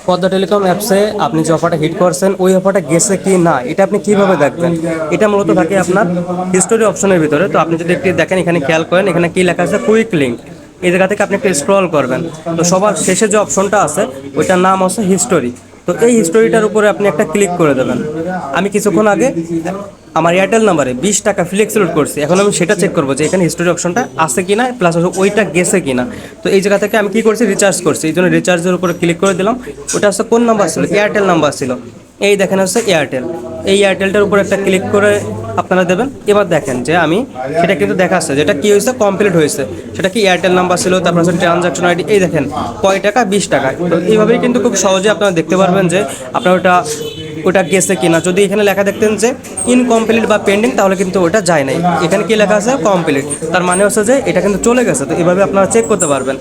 Padma telecom অ্যাপসে আপনি যে অফারটা হিট করছেন ওই অফারটা গেছে কি না এটা আপনি কিভাবে দেখবেন? এটা মূলত থাকে আপনার হিস্টোরি অপশনের ভিতরে। তো আপনি যদি একটি দেখেন, এখানে খেয়াল করেন, এখানে কি লেখা আছে, কুইক লিঙ্ক। এই জায়গা থেকে আপনি একটু স্ক্রল করবেন, তো সবার শেষে যে অপশনটা আছে ওইটার নাম হচ্ছে হিস্টোরি। তো এই হিস্টোরিটার উপরে আপনি একটা ক্লিক করে দেবেন। আমি কিছুক্ষণ আগে আমার এয়ারটেল নাম্বারে 20 টাকা ফ্লেক্স লোড করছি, এখন আমি সেটা চেক করবো যে এখানে হিস্টোরি অপশনটা আছে কিনা, প্লাস ওইটা গেছে কিনা। তো এই জায়গা থেকে আমি কি করছি, রিচার্জ করছি, এই জন্য রিচার্জের উপরে ক্লিক করে দিলাম। ওটা হচ্ছে কোন নাম্বার ছিল, এয়ারটেল নাম্বার ছিল। এই দেখেন হচ্ছে এয়ারটেল, এই এয়ারটেলটার উপরে একটা ক্লিক করে আপনারা দেবেন। এবার দেখেন যে আমি সেটা কিন্তু দেখাচ্ছে যেটা কি হয়েছে, কমপ্লিট হয়েছে। সেটা কি এয়ারটেল নাম্বার ছিল, তারপর হচ্ছে ট্রানজাকশন আইডি, এই দেখেন কয় টাকা, 20 টাকা। তো এইভাবেই কিন্তু খুব সহজে আপনারা দেখতে পারবেন যে আপনার ওটা গেছে কিনা। যদি এখানে লেখা দেখতেন যে ইনকমপ্লিট বা পেন্ডিং, তাহলে কিন্তু ওটা যায় নাই। এখানে কি লেখা আছে, কমপ্লিট, তার মানে হচ্ছে যে এটা কিন্তু চলে গেছে। তো এভাবে আপনারা চেক করতে পারবেন।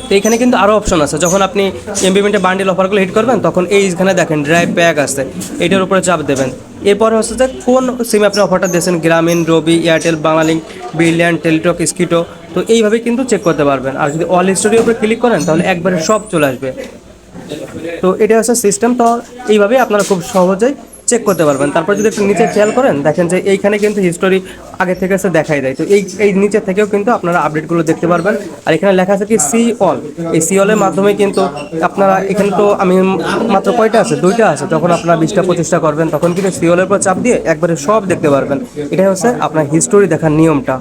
তো এখানে কিন্তু আরও অপশন আছে, যখন আপনি এমবিমিটে বান্ডিল অফারগুলো হিট করবেন তখন এইখানে দেখেন ড্রাইভ প্যাক আছে, এটার উপরে চাপ দেবেন। এরপরে হচ্ছে যে কোন সিমে আপনি অফারটা দিয়েছেন, গ্রামীণ, রবি, এয়ারটেল, বাংলালিংক, ব্রিলিয়ান্ট, টেলিটক, স্কিটো। তো এইভাবে কিন্তু চেক করতে পারবেন। আর যদি অল হিস্টোরির উপরে ক্লিক করেন তাহলে একবারে সব চলে আসবে। তো এটা হচ্ছে সিস্টেম। তো এইভাবেই আপনারা খুব সহজেই চেক করতে পারবেন। তারপর যদি একটু নিচে খেয়াল করেন, দেখেন যে এইখানে কিন্তু হিস্টোরি আগে থেকে এসে দেখাই দেয়। তো এই নিচে থেকেও কিন্তু আপনারা আপডেটগুলো দেখতে পারবেন। আর এখানে লেখা আছে কি সি অল, এই সি অলের মাধ্যমে কিন্তু আপনারা, এখানে তো আমি মাত্র কয়টা আছে, 2টা আছে। যখন আপনারা 20টা 25টা করবেন তখন কিন্তু সি অলের উপর চাপ দিয়ে একবারে সব দেখতে পারবেন। এটাই হচ্ছে আপনার হিস্টোরি দেখার নিয়মটা।